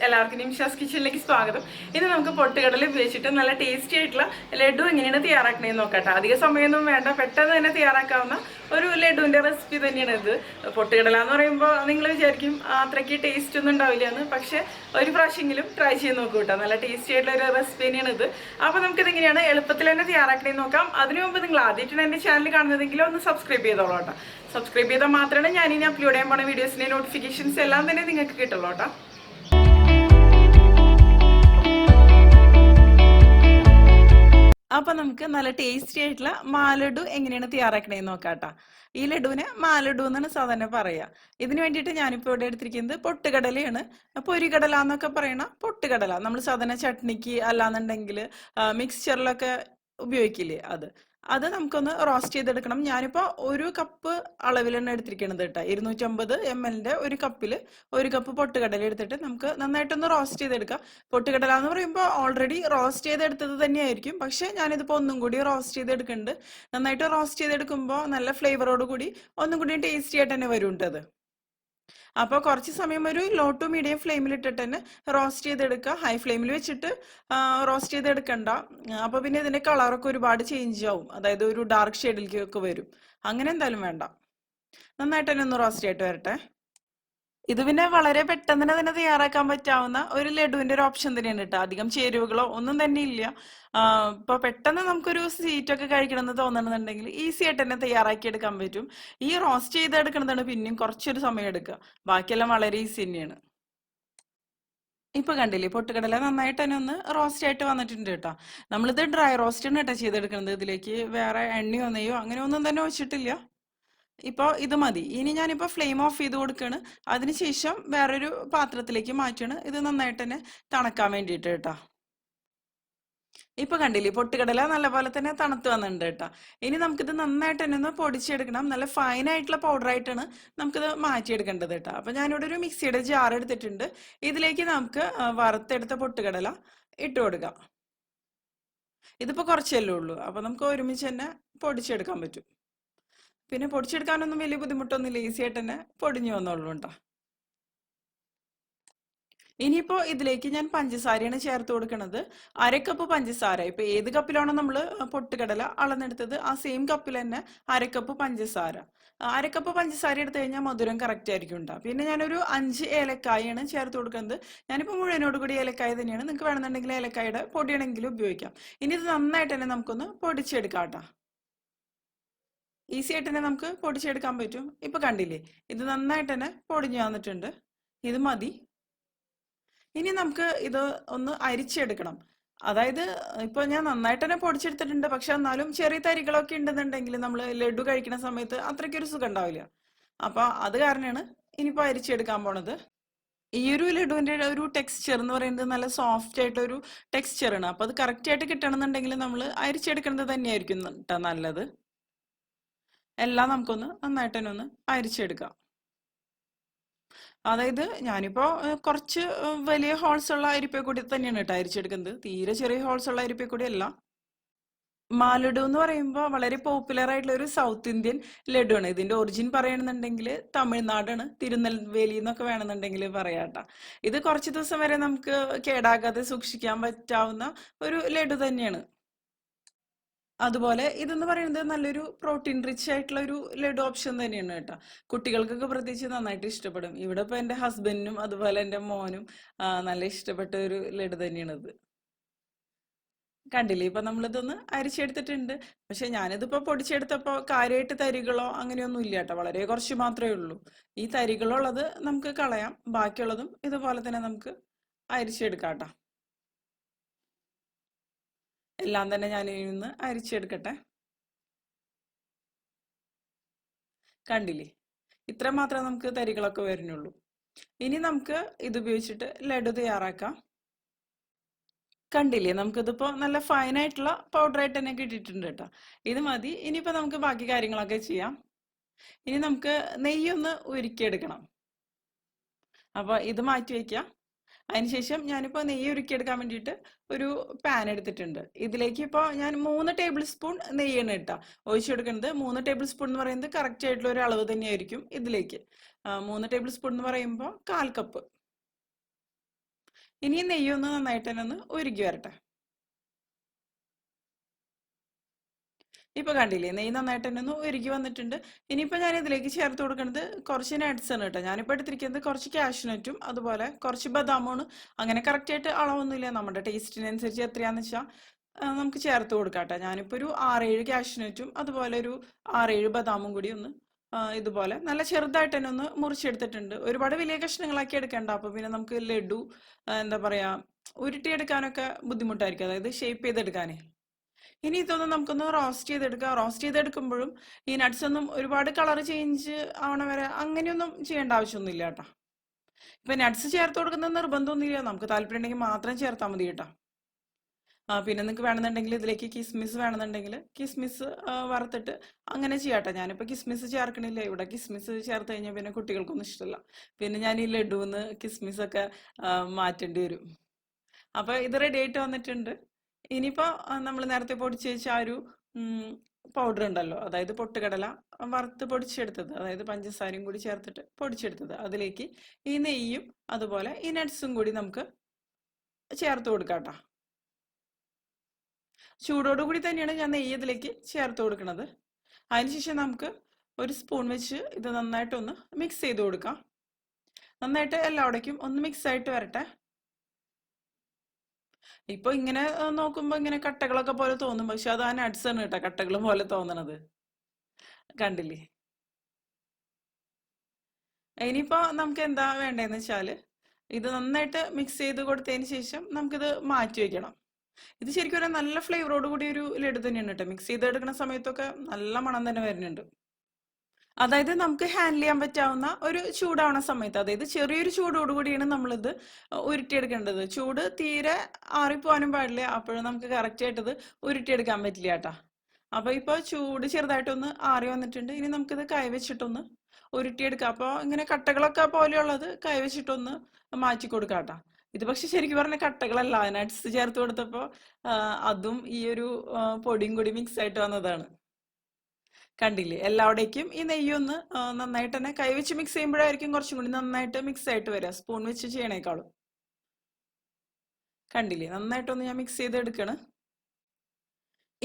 എല്ലാവർക്കും നിംഷാസ് കിച്ചണിലേക്ക് സ്വാഗതം. ഇന്ന് നമുക്ക് പൊട്ടുകടല ഉപയോഗിച്ചിട്ട് നല്ല ടേസ്റ്റി ആയിട്ടുള്ള ലഡു എങ്ങനെയാണ് തയ്യാറാക്കണേന്ന് നോക്കട്ടെ. അധിക സമയമൊന്നും വേണ്ട, പെട്ടെന്ന് തന്നെ തയ്യാറാക്കാവുന്ന ഒരു ലഡുവിന്റെ റെസിപ്പി തന്നെയാണ് ഇത്. പൊട്ടുകടല എന്ന് പറയുമ്പോൾ നിങ്ങൾ വിചാരിക്കും അത്രയ്ക്ക് ടേസ്റ്റ് ഒന്നും ഉണ്ടാവില്ല എന്ന്, പക്ഷെ ഒരു പ്രാവശ്യമെങ്കിലും ട്രൈ ചെയ്ത് നോക്കൂ കേട്ടോ. നല്ല ടേസ്റ്റി ആയിട്ടുള്ള ഒരു റെസിപ്പി തന്നെയാണ് ഇത്. അപ്പോൾ നമുക്കിത് എങ്ങനെയാണ് എളുപ്പത്തിൽ തന്നെ തയ്യാറാക്കണേന്ന് നോക്കാം. അതിനു മുമ്പ് നിങ്ങൾ ആദ്യമായിട്ടാണ് എൻ്റെ ചാനൽ കാണുന്നതെങ്കിലും ഒന്ന് സബ്സ്ക്രൈബ് ചെയ്തോളൂ കേട്ടോ. സബ്സ്ക്രൈബ് ചെയ്താൽ മാത്രമേ ഞാൻ ഇനി അപ്ലോഡ് ചെയ്യാൻ പോണ വീഡിയോസിന്റെ നോട്ടിഫിക്കേഷൻസ് എല്ലാം തന്നെ നിങ്ങൾക്ക് കിട്ടുള്ളൂ കേട്ടോ. അപ്പൊ നമുക്ക് നല്ല ടേസ്റ്റി ആയിട്ടുള്ള മാലഡു എങ്ങനെയാണ് തയ്യാറാക്കണേന്ന് നോക്കാട്ടാ. ഈ ലഡുവിനെ മാലഡു എന്നാണ് സാധാരണ പറയാ. ഇതിന് വേണ്ടിയിട്ട് ഞാനിപ്പോൾ ഇവിടെ എടുത്തിരിക്കുന്നത് പൊട്ടുകടലയാണ്. പൊരികടല എന്നൊക്കെ പറയണ പൊട്ടുകടല നമ്മൾ സാധാരണ ചട്നിക്ക് അല്ലാന്നുണ്ടെങ്കിൽ മിക്സ്ചറിലൊക്കെ ഉപയോഗിക്കില്ലേ, അത് നമുക്കൊന്ന് റോസ്റ്റ് ചെയ്തെടുക്കണം. ഞാനിപ്പോൾ ഒരു കപ്പ് അളവിലാണ് എടുത്തിരിക്കുന്നത് കേട്ടോ. 250 ml ഒരു കപ്പിൽ ഒരു കപ്പ് പൊട്ടുകടല എടുത്തിട്ട് നമുക്ക് നന്നായിട്ടൊന്ന് റോസ്റ്റ് ചെയ്തെടുക്കാം. പൊട്ടുകടല എന്ന് പറയുമ്പോൾ ഓൾറെഡി റോസ്റ്റ് ചെയ്തെടുത്തത് തന്നെയായിരിക്കും, പക്ഷെ ഞാനിതിപ്പോൾ ഒന്നും കൂടി റോസ്റ്റ് ചെയ്തെടുക്കുന്നുണ്ട്. നന്നായിട്ട് റോസ്റ്റ് ചെയ്തെടുക്കുമ്പോൾ നല്ല ഫ്ലേവറോട് കൂടി ഒന്നും കൂടി ടേസ്റ്റി ആയിട്ട് തന്നെ വരുന്നുണ്ട്. അപ്പോൾ കുറച്ച് സമയം ഒരു ലോ ടു മീഡിയം ഫ്ലെയിമിൽ ഇട്ടിട്ട് തന്നെ റോസ്റ്റ് ചെയ്തെടുക്കുക. ഹൈ ഫ്ലെയിമിൽ വെച്ചിട്ട് റോസ്റ്റ് ചെയ്തെടുക്കണ്ട. അപ്പോൾ പിന്നെ ഇതിന്റെ കളറൊക്കെ ഒരുപാട് ചേഞ്ച് ആവും, അതായത് ഒരു ഡാർക്ക് ഷെയ്ഡിലേക്കൊക്കെ വരും. അങ്ങനെ എന്തായാലും വേണ്ട, നന്നായിട്ട് തന്നെ ഒന്ന് റോസ്റ്റ് ആയിട്ട് വരട്ടെ. ഇത് പിന്നെ വളരെ പെട്ടെന്ന് തന്നെ തയ്യാറാക്കാൻ പറ്റാവുന്ന ഒരു ലഡുവിന്റെ ഒരു ഓപ്ഷൻ തന്നെയാണ് കേട്ടോ. അധികം ചേരുവകളോ ഒന്നും തന്നെ ഇല്ല. ഇപ്പൊ പെട്ടെന്ന് നമുക്കൊരു സ്വീറ്റൊക്കെ കഴിക്കണം എന്ന് തോന്നണമെന്നുണ്ടെങ്കിൽ ഈസി ആയിട്ട് തന്നെ തയ്യാറാക്കി എടുക്കാൻ പറ്റും. ഈ റോസ്റ്റ് ചെയ്തെടുക്കുന്നതാണ് പിന്നെയും കുറച്ചൊരു സമയം എടുക്കുക, ബാക്കിയെല്ലാം വളരെ ഈസി തന്നെയാണ്. ഇപ്പൊ കണ്ടില്ലേ, പൊട്ടുകടല നന്നായിട്ട് തന്നെ ഒന്ന് റോസ്റ്റ് ആയിട്ട് വന്നിട്ടുണ്ട് കേട്ടോ. നമ്മളിത് ഡ്രൈ റോസ്റ്റാണ് കേട്ടോ ചെയ്തെടുക്കുന്നത്. ഇതിലേക്ക് വേറെ എണ്ണയോ നെയ്യോ അങ്ങനെ ഒന്നും തന്നെ വെച്ചിട്ടില്ല. ഇപ്പോൾ ഇത് മതി. ഇനി ഞാനിപ്പോൾ ഫ്ലെയിം ഓഫ് ചെയ്ത് കൊടുക്കുകയാണ്. അതിനുശേഷം വേറൊരു പാത്രത്തിലേക്ക് മാറ്റുകയാണ്. ഇത് നന്നായിട്ട് തന്നെ തണുക്കാൻ വേണ്ടിയിട്ട് കേട്ടോ. ഇപ്പൊ കണ്ടില്ലേ, പൊട്ടുകടല നല്ലപോലെ തന്നെ തണുത്ത് വന്നിട്ടുണ്ട് കേട്ടോ. ഇനി നമുക്കിത് നന്നായിട്ട് തന്നെ ഒന്ന് പൊടിച്ചെടുക്കണം. നല്ല ഫൈൻ ആയിട്ടുള്ള പൗഡർ ആയിട്ടാണ് നമുക്കിത് മാറ്റിയെടുക്കേണ്ടത് കേട്ടോ. അപ്പൊ ഞാനിവിടെ ഒരു മിക്സിയുടെ ജാർ എടുത്തിട്ടുണ്ട്. ഇതിലേക്ക് നമുക്ക് വറുത്തെടുത്ത പൊട്ടുകടല ഇട്ട് കൊടുക്കാം. ഇതിപ്പോ കുറച്ചല്ലേ ഉള്ളൂ, അപ്പൊ നമുക്ക് ഒരുമിച്ച് തന്നെ പൊടിച്ചെടുക്കാൻ പറ്റും. പിന്നെ പൊടിച്ചെടുക്കാനൊന്നും വലിയ ബുദ്ധിമുട്ടൊന്നുമില്ല, ഈസി ആയിട്ട് തന്നെ പൊടിഞ്ഞു വന്നോളൂ കേട്ടോ. ഇനിയിപ്പോ ഇതിലേക്ക് ഞാൻ പഞ്ചസാരയാണ് ചേർത്ത് കൊടുക്കുന്നത്. അരക്കപ്പ് പഞ്ചസാര. ഇപ്പൊ ഏത് കപ്പിലാണോ നമ്മൾ പൊട്ടുകടല അളന്നെടുത്തത് ആ സെയിം കപ്പിൽ തന്നെ അരക്കപ്പ് പഞ്ചസാര. അരക്കപ്പ് പഞ്ചസാര എടുത്തു കഴിഞ്ഞാൽ മധുരം കറക്റ്റ് ആയിരിക്കും ഉണ്ടാവും. പിന്നെ ഞാനൊരു 5 ഏലക്കായാണ് ചേർത്ത് കൊടുക്കുന്നത്. ഞാനിപ്പോൾ മുഴുവനോട് കൂടി ഏലക്കായ തന്നെയാണ്. നിങ്ങൾക്ക് വേണമെന്നുണ്ടെങ്കിൽ ഏലക്കായുടെ പൊടിയാണെങ്കിലും ഉപയോഗിക്കാം. ഇനി ഇത് നന്നായിട്ട് തന്നെ നമുക്കൊന്ന് പൊടിച്ചെടുക്കാം കേട്ടോ. ഈസി ആയിട്ട് തന്നെ നമുക്ക് പൊടിച്ചെടുക്കാൻ പറ്റും. ഇപ്പൊ കണ്ടില്ലേ, ഇത് നന്നായിട്ട് തന്നെ പൊടിഞ്ഞു വന്നിട്ടുണ്ട്. ഇത് മതി. ഇനി നമുക്ക് ഇത് ഒന്ന് അരിച്ചെടുക്കണം. അതായത് ഇപ്പൊ ഞാൻ നന്നായിട്ട് തന്നെ പൊടിച്ചെടുത്തിട്ടുണ്ട്, പക്ഷെ എന്നാലും ചെറിയ തരികളൊക്കെ ഉണ്ടെന്നുണ്ടെങ്കിൽ നമ്മൾ ലഡു കഴിക്കുന്ന സമയത്ത് അത്രയ്ക്കൊരു സുഖം ഉണ്ടാവില്ല. അപ്പൊ അത് കാരണമാണ് ഇനിയിപ്പോ അരിച്ചെടുക്കാൻ പോണത്. ഈ ഒരു ലഡുവിന്റെ ഒരു ടെക്സ്ചർ എന്ന് പറയുന്നത് നല്ല സോഫ്റ്റ് ആയിട്ടൊരു ടെക്സ്ചറാണ്. അപ്പൊ അത് കറക്റ്റ് ആയിട്ട് കിട്ടണമെന്നുണ്ടെങ്കിൽ നമ്മൾ അരിച്ചെടുക്കുന്നത് തന്നെയായിരിക്കും ട്ടോ നല്ലത്. എല്ലാം നമുക്കൊന്ന് നന്നായിട്ട് തന്നെ ഒന്ന് അരിച്ചെടുക്കാം. അതായത് ഞാനിപ്പോ കുറച്ച് വലിയ ഹോൾസ് ഉള്ള അരിപ്പക്കൂടി തന്നെയാണ് കേട്ടോ അരിച്ചെടുക്കുന്നത്. തീരെ ചെറിയ ഹോൾസ് ഉള്ള അരിപ്പക്കൂടി അല്ല. മാലഡു എന്ന് പറയുമ്പോൾ വളരെ പോപ്പുലർ ആയിട്ടുള്ള ഒരു സൗത്ത് ഇന്ത്യൻ ലഡു ആണ്. ഇതിന്റെ ഒറിജിൻ പറയണമെന്നുണ്ടെങ്കിൽ തമിഴ്നാടാണ്, തിരുനെൽവേലി എന്നൊക്കെ വേണമെന്നുണ്ടെങ്കിൽ പറയാട്ടോ. ഇത് കുറച്ച് ദിവസം വരെ നമുക്ക് കേടാകാതെ സൂക്ഷിക്കാൻ പറ്റാവുന്ന ഒരു ലഡു തന്നെയാണ്. അതുപോലെ ഇതെന്ന് പറയുന്നത് നല്ലൊരു പ്രോട്ടീൻ റിച്ച് ആയിട്ടുള്ള ഒരു ലഡു ഓപ്ഷൻ തന്നെയാണ് കേട്ടോ. കുട്ടികൾക്കൊക്കെ പ്രത്യേകിച്ച് നന്നായിട്ട് ഇഷ്ടപ്പെടും. ഇവിടെ ഇപ്പൊ എന്റെ ഹസ്ബൻഡിനും അതുപോലെ എന്റെ മോനും നല്ല ഇഷ്ടപ്പെട്ട ഒരു ലഡു തന്നെയാണിത്. കണ്ടില്ലേ, ഇപ്പൊ നമ്മളിതൊന്ന് അരിച്ചെടുത്തിട്ടുണ്ട്. പക്ഷെ ഞാനിതിപ്പോ പൊടിച്ചെടുത്തപ്പോ കാര്യമായിട്ട് തരികളോ അങ്ങനെയൊന്നും ഇല്ല കേട്ടോ, വളരെ കുറച്ച് മാത്രമേ ഉള്ളൂ. ഈ തരികളുള്ളത് നമുക്ക് കളയാം, ബാക്കിയുള്ളതും ഇതുപോലെ തന്നെ നമുക്ക് അരിച്ചെടുക്കാം കേട്ടോ. എല്ലാം തന്നെ ഞാൻ ഇന്ന് അരിച്ചെടുക്കട്ടെ. കണ്ടില്ലേ, ഇത്ര മാത്രമേ നമുക്ക് തരികളൊക്കെ വരുന്നുള്ളൂ. ഇനി നമുക്ക് ഇത് ഉപയോഗിച്ചിട്ട് ലഡു തയ്യാറാക്കാം. കണ്ടില്ലേ, നമുക്കിതിപ്പോ നല്ല ഫൈൻ ആയിട്ടുള്ള പൗഡർ ആയിട്ട് തന്നെ കിട്ടിയിട്ടുണ്ട് കേട്ടോ. ഇത് മതി. ഇനിയിപ്പോ നമുക്ക് ബാക്കി കാര്യങ്ങളൊക്കെ ചെയ്യാം. ഇനി നമുക്ക് നെയ്യൊന്ന് ഉരുക്കിയെടുക്കണം. അപ്പൊ ഇത് മാറ്റി വെക്കാം. അതിനുശേഷം ഞാനിപ്പോൾ നെയ്യ് ഉരുക്കിയെടുക്കാൻ വേണ്ടിയിട്ട് ഒരു പാൻ എടുത്തിട്ടുണ്ട്. ഇതിലേക്ക് ഇപ്പോൾ ഞാൻ 3 ടേബിൾ സ്പൂൺ നെയ്യാണ് ഇട്ടാ ഒഴിച്ചു കൊടുക്കുന്നത്. 3 ടേബിൾ സ്പൂൺ എന്ന് പറയുന്നത് കറക്റ്റ് ആയിട്ടുള്ള ഒരു അളവ് തന്നെയായിരിക്കും ഇതിലേക്ക്. 3 ടേബിൾ സ്പൂൺ എന്ന് പറയുമ്പോൾ 1/4 കപ്പ്. ഇനി നെയ്യൊന്ന് നന്നായിട്ട് തന്നെ ഒന്ന് ഉരുകി വരട്ടെ. ഇപ്പൊ കണ്ടില്ലേ, നെയ്യ് നന്നായിട്ട് തന്നെ ഒന്ന് ഉരുകി വന്നിട്ടുണ്ട്. ഇനിയിപ്പോൾ ഞാൻ ഇതിലേക്ക് ചേർത്ത് കൊടുക്കുന്നത് കുറച്ച് നട്ട്സ് ആണ് കേട്ടോ. ഞാനിപ്പോൾ എടുത്തിരിക്കുന്നത് കുറച്ച് കാഷ്നട്ടും അതുപോലെ കുറച്ച് ബദാമുമാണ്. അങ്ങനെ കറക്റ്റായിട്ട് അളവൊന്നുമില്ല, നമ്മുടെ ടേസ്റ്റിനനുസരിച്ച് എത്രയാണെന്ന് വെച്ചാൽ നമുക്ക് ചേർത്ത് കൊടുക്കാം കേട്ടോ. ഞാനിപ്പോൾ ഒരു 6-7 കാഷ്നട്ടും അതുപോലെ ഒരു 6-7 ബദാമും കൂടി ഒന്ന് ഇതുപോലെ നല്ല ചെറുതായിട്ട് തന്നെ ഒന്ന് മുറിച്ചെടുത്തിട്ടുണ്ട്. ഒരുപാട് വലിയ കഷ്ണങ്ങളാക്കി എടുക്കേണ്ട, അപ്പോൾ പിന്നെ നമുക്ക് ലഡു എന്താ പറയുക ഉരുട്ടിയെടുക്കാനൊക്കെ ബുദ്ധിമുട്ടായിരിക്കും, അതായത് ഷേപ്പ് ചെയ്തെടുക്കാനേ. ഇനി ഇതൊന്ന് നമുക്കൊന്ന് റോസ്റ്റ് ചെയ്തെടുക്കാം. റോസ്റ്റ് ചെയ്തെടുക്കുമ്പോഴും ഈ നട്ട്സ് ഒന്നും ഒരുപാട് കളർ ചേഞ്ച് ആവണ വരെ അങ്ങനെയൊന്നും ചെയ്യേണ്ട ആവശ്യമൊന്നുമില്ല കേട്ടോ. ഇപ്പൊ നട്ട്സ് ചേർത്ത് കൊടുക്കുന്ന നിർബന്ധമൊന്നുമില്ല, നമുക്ക് താല്പര്യം ഉണ്ടെങ്കിൽ മാത്രം ചേർത്താൽ മതി കേട്ടോ. പിന്നെ നിങ്ങൾക്ക് വേണമെന്നുണ്ടെങ്കിൽ ഇതിലേക്ക് കിസ്മിസ് വേണമെന്നുണ്ടെങ്കിൽ കിസ്മിസ് വറുത്തിട്ട് അങ്ങനെ ചെയ്യാട്ടോ. ഞാനിപ്പോൾ കിസ്മിസ് ചേർക്കണില്ല, ഇവിടെ കിസ്മിസ് ചേർത്ത് കഴിഞ്ഞാൽ പിന്നെ കുട്ടികൾക്കൊന്നും ഇഷ്ടമല്ല. പിന്നെ ഞാൻ ഈ ലഡുന്ന് കിസ്മിസൊക്കെ മാറ്റേണ്ടി വരും. അപ്പോൾ ഇത് റെഡി ആയിട്ട് വന്നിട്ടുണ്ട്. ഇനിയിപ്പോൾ നമ്മൾ നേരത്തെ പൊടിച്ച് വെച്ച ആ ഒരു പൗഡർ ഉണ്ടല്ലോ, അതായത് പൊട്ടുകടല വറുത്ത് പൊടിച്ചെടുത്തത്, അതായത് പഞ്ചസാരയും കൂടി ചേർത്തിട്ട് പൊടിച്ചെടുത്തത്, അതിലേക്ക് ഈ നെയ്യും അതുപോലെ ഈ നട്ട്സും കൂടി നമുക്ക് ചേർത്ത് കൊടുക്കാം കേട്ടോ. ചൂടോടുകൂടി തന്നെയാണ് ഞാൻ നെയ്യ് ഇതിലേക്ക് ചേർത്ത് കൊടുക്കുന്നത്. അതിനുശേഷം നമുക്ക് ഒരു സ്പൂൺ വെച്ച് ഇത് നന്നായിട്ടൊന്ന് മിക്സ് ചെയ്ത് കൊടുക്കാം. നന്നായിട്ട് എല്ലാവിടേക്കും ഒന്ന് മിക്സ് ആയിട്ട് വരട്ടെ. ഇപ്പൊ ഇങ്ങനെ നോക്കുമ്പോ ഇങ്ങനെ കട്ടകളൊക്കെ പോലെ തോന്നും, പക്ഷെ അത് ആ നട്ട്സ് ആണ് കേട്ടോ കട്ടകൾ പോലെ തോന്നണത്. കണ്ടില്ലേ? ഇനിയിപ്പോ നമുക്ക് എന്താ വേണ്ടതെന്ന് വെച്ചാല് ഇത് നന്നായിട്ട് മിക്സ് ചെയ്ത് കൊടുത്തതിന് ശേഷം നമുക്കിത് മാറ്റി വെക്കണം. ഇത് ശരിക്കും ഒരു നല്ല ഫ്ലേവറോട് കൂടി ഒരു ലഡു തന്നെയാണ് കേട്ടോ. മിക്സ് ചെയ്തെടുക്കുന്ന സമയത്തൊക്കെ നല്ല മണം തന്നെ വരുന്നുണ്ട്. അതായത് നമുക്ക് ഹാൻഡിൽ ചെയ്യാൻ പറ്റാവുന്ന ഒരു ചൂടാവണ സമയത്ത്, അതായത് ചെറിയൊരു ചൂടോടുകൂടിയാണ് നമ്മളിത് ഉരുട്ടിയെടുക്കേണ്ടത്. ചൂട് തീരെ ആറിപ്പോവാനും പാടില്ല, അപ്പോഴും നമുക്ക് കറക്റ്റ് ആയിട്ട് ഇത് ഉരുട്ടിയെടുക്കാൻ പറ്റില്ല കേട്ടാ. അപ്പൊ ഇപ്പൊ ചൂട് ചെറുതായിട്ടൊന്ന് ആറി വന്നിട്ടുണ്ട്. ഇനി നമുക്കിത് കൈവച്ചിട്ടൊന്ന് ഉരുട്ടിയെടുക്കാം. അപ്പോൾ ഇങ്ങനെ കട്ടകളൊക്കെ പോലെയുള്ളത് കൈവച്ചിട്ടൊന്ന് മാറ്റി കൊടുക്കാം കേട്ടാ. ഇത് പക്ഷെ ശരിക്കും പറഞ്ഞ കട്ടകളല്ല, നട്ട്സ് ചേർത്ത് കൊടുത്തപ്പോൾ അതും ഈ ഒരു പൊടിയും കൂടി മിക്സ് ആയിട്ട് വന്നതാണ്. കണ്ടില്ലേ? എല്ലാവിടേക്കും ഈ നെയ്യൊന്ന് നന്നായിട്ട് തന്നെ കൈവച്ച് മിക്സ് ചെയ്യുമ്പോഴായിരിക്കും കുറച്ചും കൂടി നന്നായിട്ട് മിക്സ് ആയിട്ട് വരിക, സ്പൂൺ വെച്ച് ചെയ്യണേക്കാളും. കണ്ടില്ലേ? നന്നായിട്ടൊന്ന് ഞാൻ മിക്സ് ചെയ്തെടുക്കണം.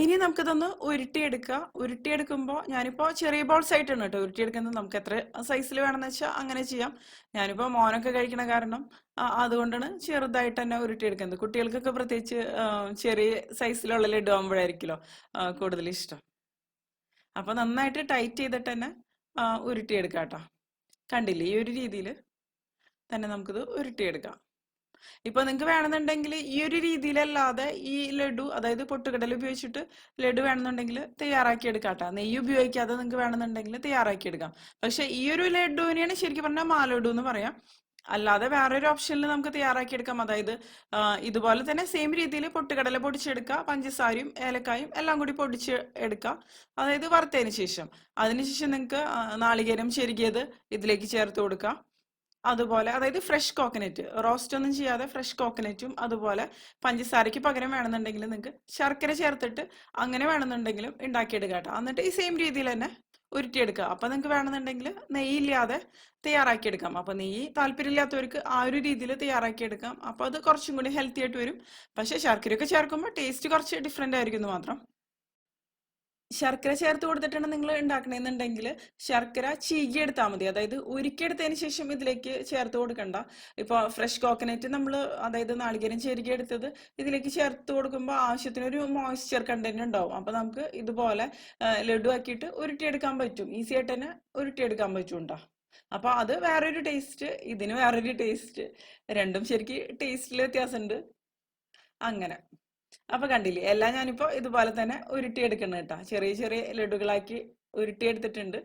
ഇനി നമുക്കിതൊന്ന് ഉരുട്ടിയെടുക്കുക. ഉരുട്ടിയെടുക്കുമ്പോൾ ഞാനിപ്പോൾ ചെറിയ ബോൾസ് ആയിട്ടാണ് കേട്ടോ ഉരുട്ടിയെടുക്കുന്നത്. നമുക്ക് എത്ര സൈസിൽ വേണമെന്ന് വെച്ചാൽ അങ്ങനെ ചെയ്യാം. ഞാനിപ്പോൾ മോനൊക്കെ കഴിക്കണ കാരണം അതുകൊണ്ടാണ് ചെറുതായിട്ട് തന്നെ ഉരുട്ടിയെടുക്കുന്നത്. കുട്ടികൾക്കൊക്കെ പ്രത്യേകിച്ച് ചെറിയ സൈസിലുള്ള ലഡു ആകുമ്പോഴായിരിക്കുമല്ലോ കൂടുതൽ ഇഷ്ടം. അപ്പൊ നന്നായിട്ട് ടൈറ്റ് ചെയ്തിട്ട് തന്നെ ഉരുട്ടിയെടുക്കാം കേട്ടോ. കണ്ടില്ലേ? ഈ ഒരു രീതിയിൽ തന്നെ നമുക്കിത് ഉരുട്ടിയെടുക്കാം. ഇപ്പൊ നിങ്ങൾക്ക് വേണമെന്നുണ്ടെങ്കിൽ ഈ ഒരു രീതിയിലല്ലാതെ ഈ ലഡു, അതായത് പൊട്ടുകടല ഉപയോഗിച്ചിട്ട് ലഡു വേണമെന്നുണ്ടെങ്കിൽ തയ്യാറാക്കി എടുക്കാം കേട്ടോ. നെയ്യ് ഉപയോഗിക്കാതെ നിങ്ങൾക്ക് വേണമെന്നുണ്ടെങ്കിൽ തയ്യാറാക്കി എടുക്കാം. പക്ഷെ ഈ ഒരു ലഡുവിനെയാണ് ശരിക്കും പറഞ്ഞാൽ മാലഡു എന്ന് പറയാം. അല്ലാതെ വേറൊരു ഓപ്ഷനിൽ നമുക്ക് തയ്യാറാക്കി എടുക്കാം. അതായത് ഇതുപോലെ തന്നെ സെയിം രീതിയിൽ പൊട്ടുകടല പൊടിച്ചെടുക്കുക, പഞ്ചസാരയും ഏലക്കായും എല്ലാം കൂടി പൊടിച്ച് എടുക്കുക, അതായത് വറുത്തതിന് ശേഷം. അതിനുശേഷം നിങ്ങൾക്ക് നാളികേരം ചെരുകിയത് ഇതിലേക്ക് ചേർത്ത് കൊടുക്കുക. അതുപോലെ അതായത് ഫ്രഷ് കോക്കനറ്റ്, റോസ്റ്റ് ഒന്നും ചെയ്യാതെ ഫ്രഷ് കോക്കനറ്റും അതുപോലെ പഞ്ചസാരയ്ക്ക് പകരം വേണമെന്നുണ്ടെങ്കിൽ നിങ്ങൾക്ക് ശർക്കര ചേർത്തിട്ട് അങ്ങനെ വേണമെന്നുണ്ടെങ്കിലും ഉണ്ടാക്കിയെടുക്കുക കേട്ടോ. എന്നിട്ട് ഈ സെയിം രീതിയിൽ തന്നെ ഉരുട്ടിയെടുക്കുക. അപ്പൊ നിങ്ങൾക്ക് വേണമെന്നുണ്ടെങ്കിൽ നെയ്യില്ലാതെ തയ്യാറാക്കിയെടുക്കാം. അപ്പൊ നെയ്യ് താല്പര്യമില്ലാത്തവർക്ക് ആ ഒരു രീതിയിൽ തയ്യാറാക്കിയെടുക്കാം. അപ്പൊ അത് കുറച്ചും കൂടി ഹെൽത്തി ആയിട്ട് വരും. പക്ഷെ ശർക്കരയൊക്കെ ചേർക്കുമ്പോൾ ടേസ്റ്റ് കുറച്ച് ഡിഫറെന്റ് ആയിരിക്കും എന്ന് മാത്രം. ശർക്കര ചേർത്ത് കൊടുത്തിട്ടാണ് നിങ്ങൾ ഉണ്ടാക്കണമെന്നുണ്ടെങ്കിൽ ശർക്കര ചീകിയെടുത്താൽ മതി. അതായത് ഉരുക്കിയെടുത്തതിന് ശേഷം ഇതിലേക്ക് ചേർത്ത് കൊടുക്കണ്ട. ഇപ്പോൾ ഫ്രഷ് കോക്കനറ്റ് നമ്മൾ, അതായത് നാളികേരം ചെരുകിയെടുത്തത് ഇതിലേക്ക് ചേർത്ത് കൊടുക്കുമ്പോൾ ആവശ്യത്തിനൊരു മോയ്സ്ചർ കണ്ടന്റ് ഉണ്ടാവും. അപ്പോൾ നമുക്ക് ഇതുപോലെ ലഡു ആക്കിയിട്ട് ഉരുട്ടിയെടുക്കാൻ പറ്റും, ഈസി ആയിട്ട് തന്നെ ഉരുട്ടിയെടുക്കാൻ പറ്റും. അപ്പോൾ അത് വേറൊരു ടേസ്റ്റ്, ഇതിന് വേറൊരു ടേസ്റ്റ്, രണ്ടും ശരിക്കും ടേസ്റ്റിൽ വ്യത്യാസമുണ്ട്. അങ്ങനെ അപ്പൊ കണ്ടില്ലേ? എല്ലാം ഞാനിപ്പോ ഇതുപോലെ തന്നെ ഉരുട്ടിയെടുക്കണം കേട്ടോ. ചെറിയ ചെറിയ ലഡുകളാക്കി ഉരുട്ടിയെടുത്തിട്ടുണ്ട്.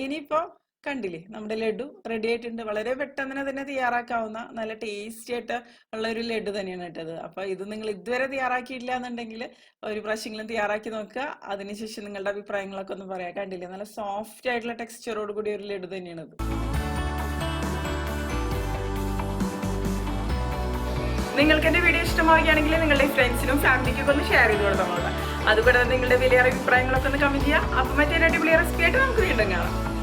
ഇനിയിപ്പോ കണ്ടില്ലേ? നമ്മുടെ ലഡു റെഡി ആയിട്ടുണ്ട്. വളരെ പെട്ടെന്ന് തന്നെ തയ്യാറാക്കാവുന്ന നല്ല ടേസ്റ്റി ആയിട്ട് ഉള്ള ഒരു ലഡു തന്നെയാണ് കേട്ടത്. അപ്പൊ ഇത് നിങ്ങൾ ഇതുവരെ തയ്യാറാക്കിയിട്ടില്ല എന്നുണ്ടെങ്കിൽ ഒരു പ്രാവശ്യങ്ങളും തയ്യാറാക്കി നോക്കുക. അതിനുശേഷം നിങ്ങളുടെ അഭിപ്രായങ്ങളൊക്കെ ഒന്ന് പറയാം. കണ്ടില്ലേ? നല്ല സോഫ്റ്റ് ആയിട്ടുള്ള ടെക്സ്ചറോട് കൂടി ഒരു ലഡു തന്നെയാണിത്. നിങ്ങൾക്ക് എന്റെ വീഡിയോ ഇഷ്ടമാവുകയാണെങ്കിൽ നിങ്ങളുടെ ഫ്രണ്ട്സിനും ഫാമിലിക്കൊക്കെ ഒന്ന് ഷെയർ ചെയ്ത് കൊടുത്തോളൂ. അതുപോലെ നിങ്ങളുടെ വലിയ അഭിപ്രായങ്ങളൊക്കെ ഒന്ന് കമന്റ് ചെയ്യുക. അപ്പം മറ്റേ അടിപൊളി റെസിപ്പി ആയിട്ട് നമുക്ക് വീണ്ടും കാണാം.